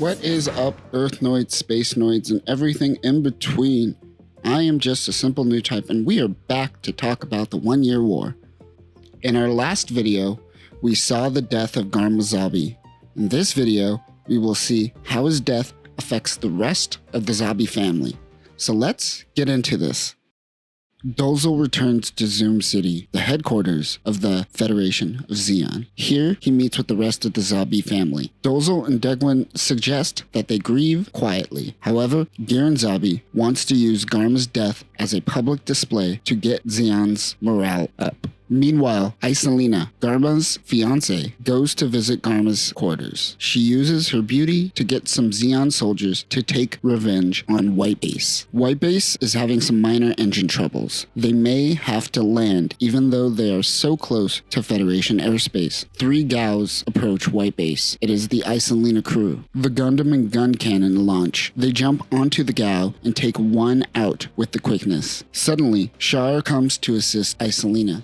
What is up, Earthnoids, Spacenoids, and everything in between? I am just a simple new type, and we are back to talk about the 1 Year War. In our last video, we saw the death of Garma Zabi. In this video, we will see how his death affects the rest of the Zabi family. So let's get into this. Dolezal returns to Zoom City, the headquarters of the Federation of Zeon. Here, he meets with the rest of the Zabi family. Dolezal and Degwin suggest that they grieve quietly. However, Giran Zabi wants to use Garma's death as a public display to get Zeon's morale up. Meanwhile, Iselina, Garma's fiancée, goes to visit Garma's quarters. She uses her beauty to get some Zeon soldiers to take revenge on White Base. White Base is having some minor engine troubles. They may have to land even though they are so close to Federation airspace. 3 GAUs approach White Base. It is the Iselina crew. The Gundam and gun cannon launch. They jump onto the GAU and take one out with the quickness. Suddenly, Shar comes to assist Iselina.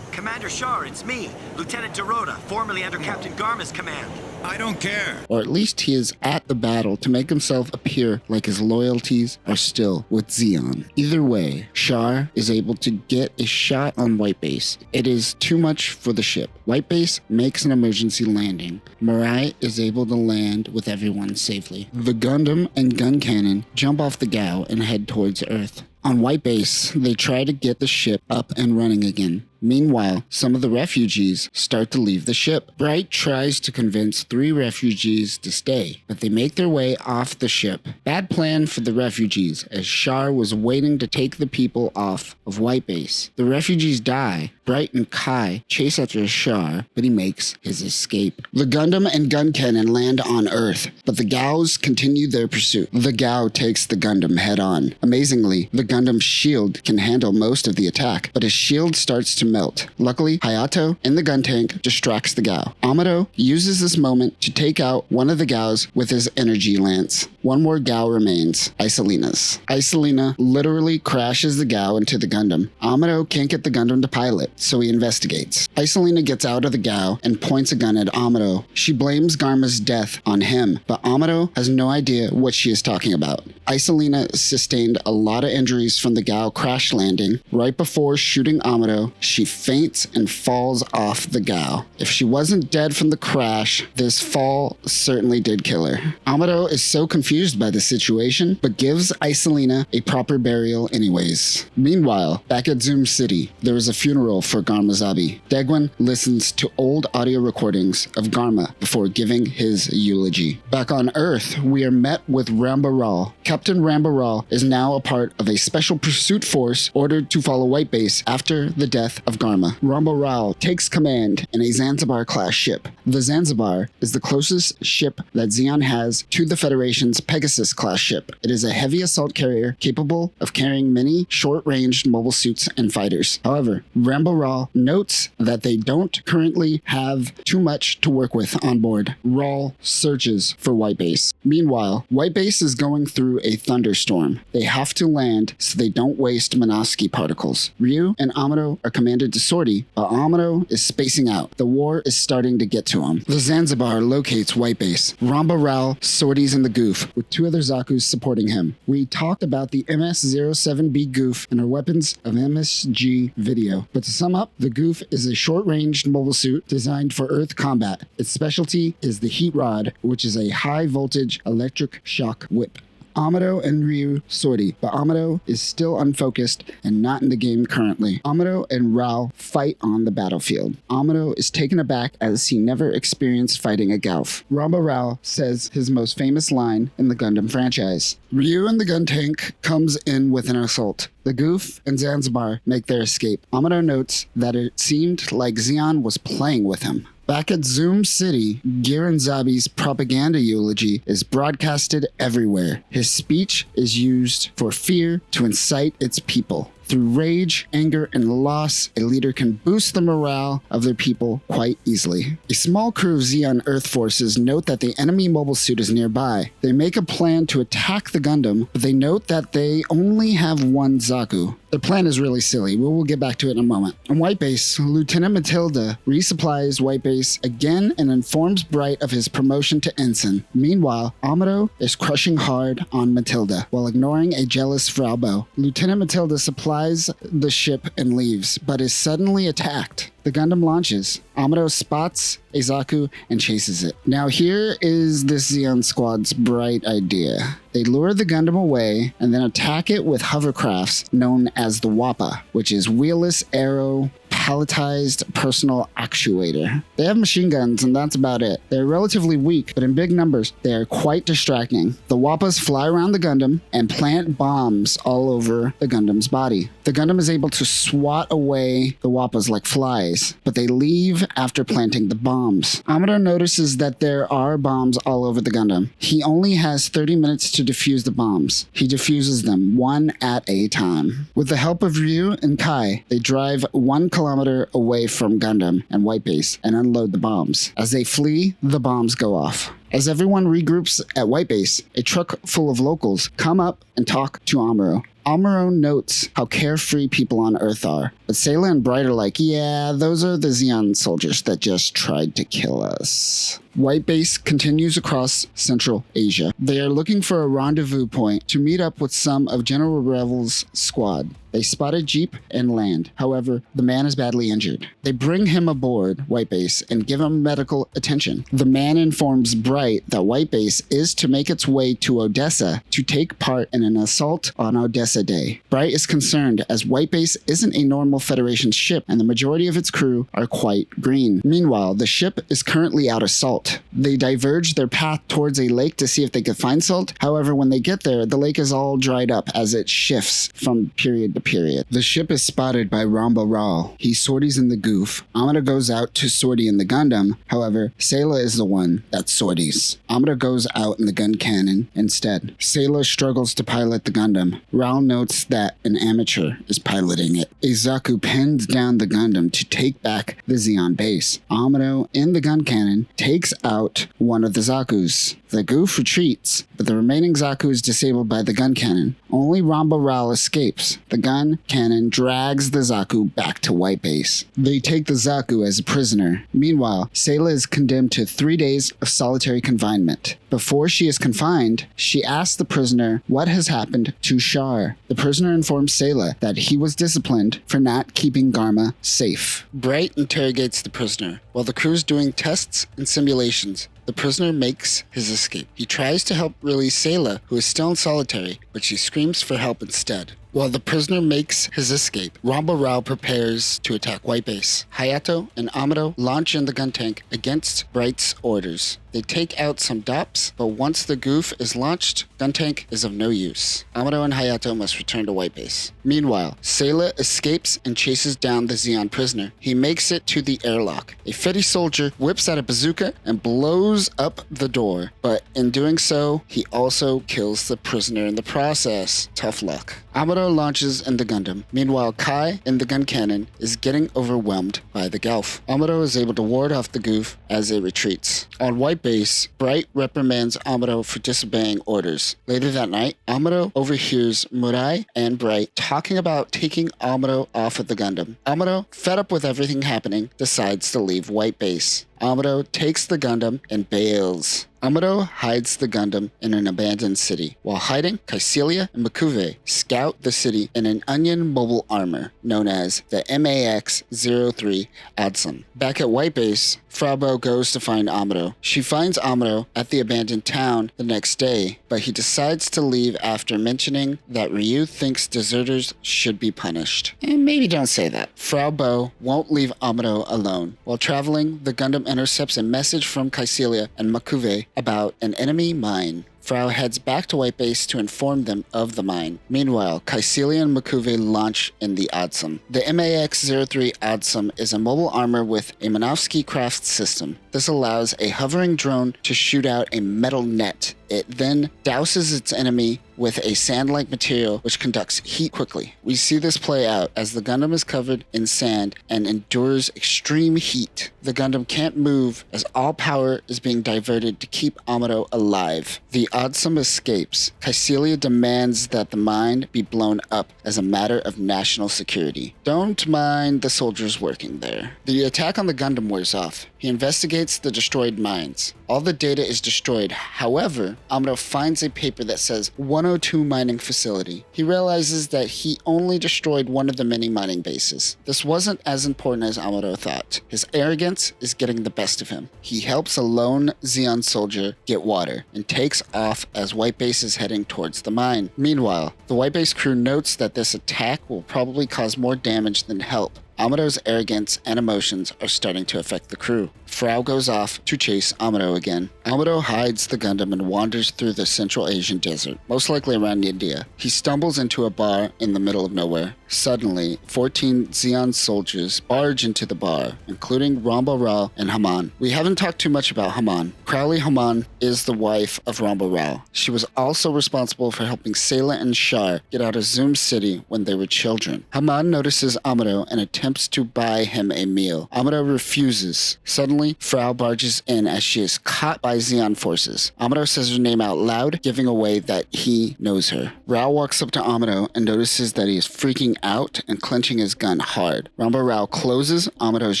Commander Shar, it's me, Lieutenant Dorota, formerly under Captain Garma's command. I don't care. Or at least he is at the battle to make himself appear like his loyalties are still with Zeon. Either way, Shar is able to get a shot on White Base. It is too much for the ship. White Base makes an emergency landing. Mirai is able to land with everyone safely. The Gundam and gun cannon jump off the GAU and head towards Earth. On White Base, they try to get the ship up and running again. Meanwhile, some of the refugees start to leave the ship. Bright tries to convince 3 refugees to stay, but they make their way off the ship. Bad plan for the refugees, as Shar was waiting to take the people off of White Base. The refugees die. Bright and Kai chase after Shar, but he makes his escape. The Gundam and gun cannon land on Earth, but the GAUs continue their pursuit. The GAU takes the Gundam head on. Amazingly, the Gundam's shield can handle most of the attack, but his shield starts to melt. Luckily, Hayato in the gun tank distracts the GAU. Amuro uses this moment to take out one of the GAUs with his energy lance. One more GAU remains, Iselina's. Iselina literally crashes the GAU into the Gundam. Amuro can't get the Gundam to pilot, so he investigates. Iselina gets out of the GAU and points a gun at Amuro. She blames Garma's death on him, but Amuro has no idea what she is talking about. Iselina sustained a lot of injuries from the GAU crash landing. Right before shooting Amuro, she faints and falls off the GAU. If she wasn't dead from the crash, this fall certainly did kill her. Amuro is so confused by the situation, but gives Iselina a proper burial anyways. Meanwhile, back at Zoom City, there is a funeral for Garma Zabi. Degwin listens to old audio recordings of Garma before giving his eulogy. Back on Earth, we are met with Ramba Ral. Captain Ramba Ral is now a part of a special pursuit force ordered to follow White Base after the death of Garma. Ramba Ral takes command in a Zanzibar-class ship. The Zanzibar is the closest ship that Zeon has to the Federation's Pegasus-class ship. It is a heavy assault carrier capable of carrying many short-ranged mobile suits and fighters. However, Ramba Ral notes that they don't currently have too much to work with on board. Ral searches for White Base. Meanwhile, White Base is going through a thunderstorm. They have to land so they don't waste Minovsky particles. Ryu and Amuro are commanded to sortie, but Amuro is spacing out. The war is starting to get to him. The Zanzibar locates White Base. Ramba Ral sorties in the goof, with 2 other Zakus supporting him. We talked about the MS-07B goof in our Weapons of MSG video, but to sum up, the goof is a short-ranged mobile suit designed for Earth combat. Its specialty is the heat rod, which is a high-voltage electric shock whip. Amuro and Ryu sortie, but Amuro is still unfocused and not in the game currently. Amuro and Ral fight on the battlefield. Amuro is taken aback as he never experienced fighting a GAUF. Ramba Ral says his most famous line in the Gundam franchise. Ryu and the gun tank comes in with an assault. The goof and Zanzibar make their escape. Amuro notes that it seemed like Zeon was playing with him. Back at Zoom City, Giran Zabi's propaganda eulogy is broadcasted everywhere. His speech is used for fear to incite its people. Through rage, anger, and loss, a leader can boost the morale of their people quite easily. A small crew of Zeon Earth forces note that the enemy mobile suit is nearby. They make a plan to attack the Gundam, but they note that they only have one Zaku. Their plan is really silly. We will get back to it in a moment. On White Base, Lieutenant Matilda resupplies White Base again and informs Bright of his promotion to ensign. Meanwhile, Amuro is crushing hard on Matilda while ignoring a jealous Frau Bow. Lieutenant Matilda supplies the ship and leaves, but is suddenly attacked. The Gundam launches. Amuro spots a Zaku and chases it. Now here is this Zeon squad's bright idea. They lure the Gundam away and then attack it with hovercrafts known as the WAPA, which is Wheelless Aero Palletized Personal Actuator. They have machine guns and that's about it. They're relatively weak, but in big numbers, they are quite distracting. The WAPAs fly around the Gundam and plant bombs all over the Gundam's body. The Gundam is able to swat away the WAPAs like flies, but they leave after planting the bombs. Amuro notices that there are bombs all over the Gundam. He only has 30 minutes to defuse the bombs. He defuses them one at a time. With the help of Ryu and Kai, they drive 1 kilometer away from Gundam and White Base and unload the bombs. As they flee, the bombs go off. As everyone regroups at White Base, a truck full of locals come up and talk to Amuro. Amuro notes how carefree people on Earth are, but Sayla and Bright are like, yeah, those are the Zeon soldiers that just tried to kill us. White Base continues across Central Asia. They are looking for a rendezvous point to meet up with some of General Revel's squad. They spot a jeep and land. However, the man is badly injured. They bring him aboard White Base and give him medical attention. The man informs Bright that White Base is to make its way to Odessa to take part in an assault on Odessa Day. Bright is concerned as White Base isn't a normal Federation ship and the majority of its crew are quite green. Meanwhile, the ship is currently out of salt. They diverge their path towards a lake to see if they could find salt. However, when they get there, the lake is all dried up as it shifts from period to period. The ship is spotted by Ramba Ral. He sorties in the goof. Amuro goes out to sortie in the Gundam. However, Sayla is the one that sorties. Amuro goes out in the gun cannon instead. Sayla struggles to pilot the Gundam. Ral notes that an amateur is piloting it. A Zaku pins down the Gundam to take back the Zeon base. Amuro, in the gun cannon, takes out one of the Zakus. The goof retreats, but the remaining Zaku is disabled by the gun cannon. Only Ramba Ral escapes. The gun cannon drags the Zaku back to White Base. They take the Zaku as a prisoner. Meanwhile, Sayla is condemned to 3 days of solitary confinement. Before she is confined, she asks the prisoner what has happened to Char. The prisoner informs Sayla that he was disciplined for not keeping Garma safe. Bright interrogates the prisoner while the crew is doing tests and simulations. The prisoner makes his escape. He tries to help release Sayla, who is still in solitary, but she screams for help instead. While the prisoner makes his escape, Ramba Ral prepares to attack White Base. Hayato and Amuro launch in the gun tank against Bright's orders. They take out some DOPs, but once the goof is launched, gun tank is of no use. Amuro and Hayato must return to White Base. Meanwhile, Sayla escapes and chases down the Zeon prisoner. He makes it to the airlock. A Fetty soldier whips out a bazooka and blows up the door, but in doing so, he also kills the prisoner in the process. Tough luck. Amuro launches in the Gundam. Meanwhile, Kai in the gun cannon is getting overwhelmed by the Gelf. Amuro is able to ward off the goof as it retreats. On White Base, Bright reprimands Amuro for disobeying orders. Later that night, Amuro overhears Murai and Bright talking about taking Amuro off of the Gundam. Amuro, fed up with everything happening, decides to leave White Base. Amuro takes the Gundam and bails. Amuro hides the Gundam in an abandoned city. While hiding, Kycilia and Makuve scout the city in an onion mobile armor known as the MAX-03 Adsum. Back at White Base, Fraubo goes to find Amuro. She finds Amuro at the abandoned town the next day, but he decides to leave after mentioning that Ryu thinks deserters should be punished. And maybe don't say that. Fraubo won't leave Amuro alone. While traveling, the Gundam intercepts a message from Kycilia and Makuve about an enemy mine. Frau heads back to White Base to inform them of the mine. Meanwhile, Kycilia and Makuve launch in the Adsum. The MAX-03 Adsum is a mobile armor with a Minovsky craft system. This allows a hovering drone to shoot out a metal net. It then douses its enemy with a sand-like material which conducts heat quickly. We see this play out as the Gundam is covered in sand and endures extreme heat. The Gundam can't move as all power is being diverted to keep Amuro alive. The Odsum escapes. Kycilia demands that the mine be blown up as a matter of national security. Don't mind the soldiers working there. The attack on the Gundam wears off. He investigates the destroyed mines. All the data is destroyed. However, Amuro finds a paper that says 102 mining facility. He realizes that he only destroyed one of the many mining bases. This wasn't as important as Amuro thought. His arrogance is getting the best of him. He helps a lone Zeon soldier get water and takes off as White Base is heading towards the mine. Meanwhile, the White Base crew notes that this attack will probably cause more damage than help. Amuro's arrogance and emotions are starting to affect the crew. Frau goes off to chase Amuro again. Amuro hides the Gundam and wanders through the Central Asian desert, most likely around India. He stumbles into a bar in the middle of nowhere. Suddenly, 14 Zeon soldiers barge into the bar, including Ramba Ral and Haman. We haven't talked too much about Haman. Crowley Haman is the wife of Ramba Ral. She was also responsible for helping Sayla and Shar get out of Zoom City when they were children. Haman notices Amuro and attempts to buy him a meal. Amuro refuses. Suddenly, Frau barges in as she is caught by Zeon forces. Amuro says her name out loud, giving away that he knows her. Ral walks up to Amuro and notices that he is freaking out and clenching his gun hard. Ramba Ral closes Amuro's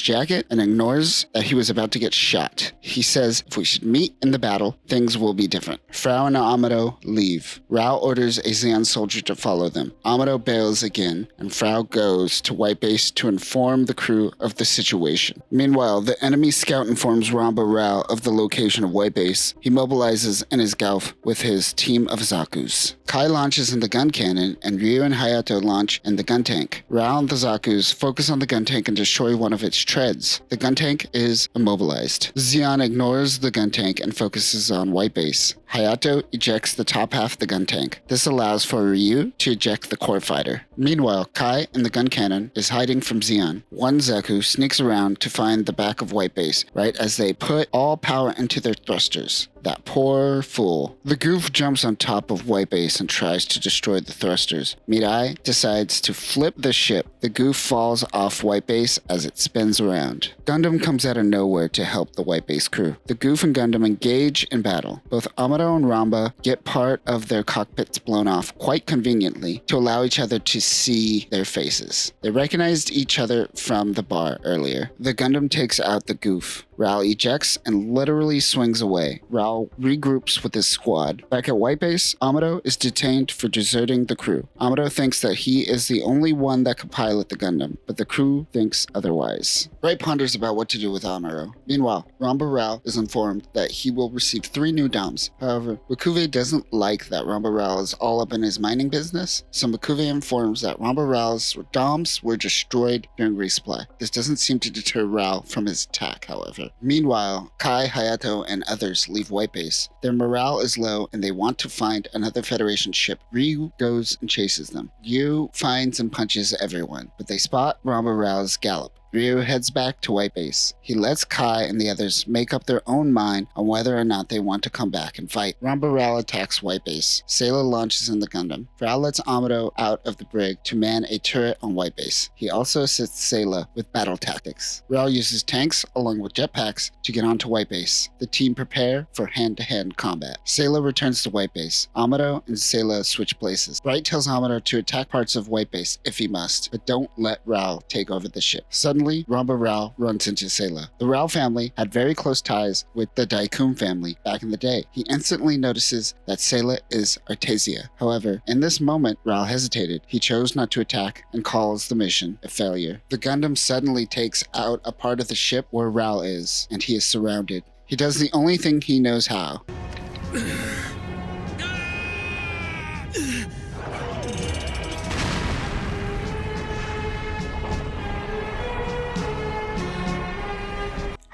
jacket and ignores that he was about to get shot. He says if we should meet in the battle, things will be different. Frau and Amuro leave. Ral orders a Zeon soldier to follow them. Amuro bails again, and Frau goes to White Base to inform the crew of the situation. Meanwhile, the enemy scout informs Ramba Ral of the location of White Base. He mobilizes in his Golf with his team of Zakus. Kai launches in the gun cannon, and Ryu and Hayato launch in the gun tank. Ral and the Zakus focus on the gun tank and destroy one of its treads. The gun tank is immobilized. Zeon ignores the gun tank and focuses on White Base. Hayato ejects the top half of the gun tank. This allows for Ryu to eject the core fighter. Meanwhile, Kai in the gun cannon is hiding from Zeon. One Zaku sneaks around to find the back of White Base, right as they put all power into their thrusters. That poor fool. The goof jumps on top of White Base and tries to destroy the thrusters. Mirai decides to flip the ship. The goof falls off White Base as it spins around. Gundam comes out of nowhere to help the White Base crew. The goof and Gundam engage in battle. Both Amuro and Ramba get part of their cockpits blown off quite conveniently to allow each other to see their faces. They recognized each other from the bar earlier. The Gundam takes out the goof. Ral ejects and literally swings away. Ral regroups with his squad. Back at White Base, Amuro is detained for deserting the crew. Amuro thinks that he is the only one that could pilot the Gundam, but the crew thinks otherwise. Bright ponders about what to do with Amuro. Meanwhile, Ramba Ral is informed that he will receive 3 new DOMs. However, Bakuve doesn't like that Ramba Ral is all up in his mining business, so Bakuve informs that Ramba Ral's DOMs were destroyed during resupply. This doesn't seem to deter Ral from his attack, however. Meanwhile, Kai, Hayato, and others leave White Base. Their morale is low and they want to find another Federation ship. Ryu goes and chases them. Ryu finds and punches everyone, but they spot Ramba Ral's gallop. Ryu heads back to White Base. He lets Kai and the others make up their own mind on whether or not they want to come back and fight. Ramba Ral attacks White Base. Sayla launches in the Gundam. Ral lets Amuro out of the brig to man a turret on White Base. He also assists Sayla with battle tactics. Ral uses tanks along with jetpacks to get onto White Base. The team prepare for hand-to-hand combat. Sayla returns to White Base. Amuro and Sayla switch places. Bright tells Amuro to attack parts of White Base if he must, but don't let Ral take over the ship. Suddenly, Ramba Ral runs into Sayla. The Ral family had very close ties with the Daikun family back in the day. He instantly notices that Sayla is Artesia. However, in this moment, Ral hesitated. He chose not to attack and calls the mission a failure. The Gundam suddenly takes out a part of the ship where Ral is, and he is surrounded. He does the only thing he knows how.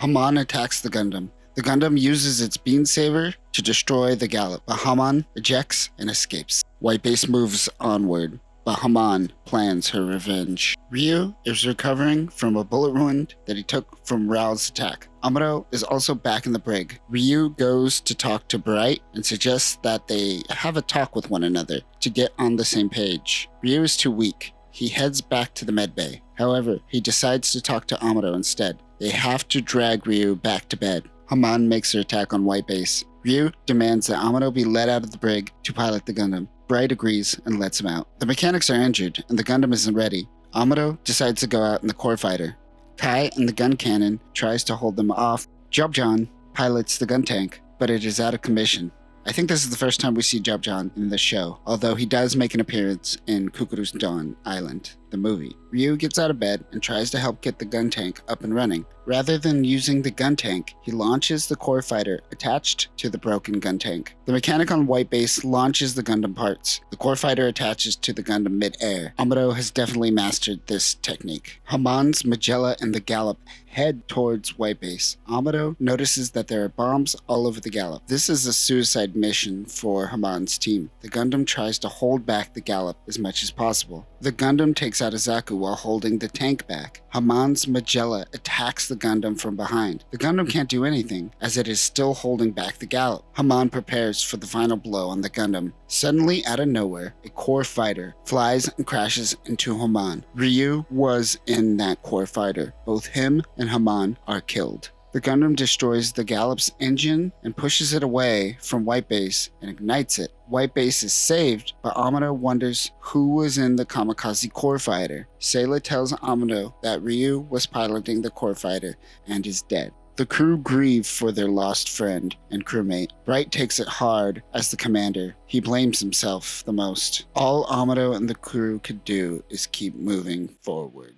Haman attacks the Gundam. The Gundam uses its beam saber to destroy the gallop, but Haman ejects and escapes. White Base moves onward. but Haman plans her revenge. Ryu is recovering from a bullet wound that he took from Ral's attack. Amuro is also back in the brig. Ryu goes to talk to Bright and suggests that they have a talk with one another to get on the same page. Ryu is too weak. He heads back to the medbay. However, he decides to talk to Amuro instead. They have to drag Ryu back to bed. Haman makes her attack on White Base. Ryu demands that Amuro be let out of the brig to pilot the Gundam. Bright agrees and lets him out. The mechanics are injured and the Gundam isn't ready. Amuro decides to go out in the core fighter. Kai and the gun cannon tries to hold them off. Jobjan pilots the gun tank, but it is out of commission. I think this is the first time we see Jobjan in the show, although he does make an appearance in Kukuru's Dawn Island, the movie. Ryu gets out of bed and tries to help get the gun tank up and running. Rather than using the gun tank, he launches the core fighter attached to the broken gun tank. The mechanic on White Base launches the Gundam parts. The core fighter attaches to the Gundam mid-air. Amuro has definitely mastered this technique. Haman's Magella and the Gallop head towards White Base. Amuro notices that there are bombs all over the Gallop. This is a suicide mission for Haman's team. The Gundam tries to hold back the Gallop as much as possible. The Gundam takes out Azaku while holding the tank back. Haman's Magella attacks the Gundam from behind. The Gundam can't do anything, as it is still holding back the Gallop. Haman prepares for the final blow on the Gundam. Suddenly, out of nowhere, a core fighter flies and crashes into Haman. Ryu was in that core fighter. Both him and Haman are killed. The Gundam destroys the Gallop's engine and pushes it away from White Base and ignites it. White Base is saved, but Amuro wonders who was in the kamikaze core fighter. Sayla tells Amuro that Ryu was piloting the core fighter and is dead. The crew grieve for their lost friend and crewmate. Bright takes it hard as the commander. He blames himself the most. All Amuro and the crew could do is keep moving forward.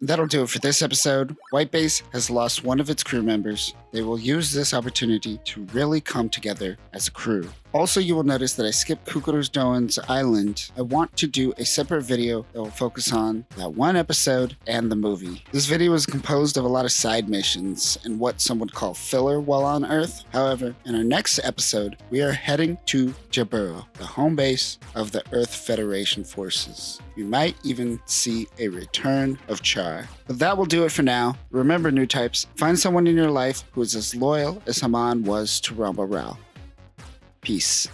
That'll do it for this episode. White Base has lost one of its crew members. They will use this opportunity to really come together as a crew. Also, you will notice that I skipped Kukuru's Dawn's Island. I want to do a separate video that will focus on that one episode and the movie. This video is composed of a lot of side missions and what some would call filler while on Earth. However, in our next episode, we are heading to Jaburo, the home base of the Earth Federation forces. We might even see a return of Char. But that will do it for now. Remember, new types, find someone in your life who is as loyal as Haman was to Ramba Ral. Peace.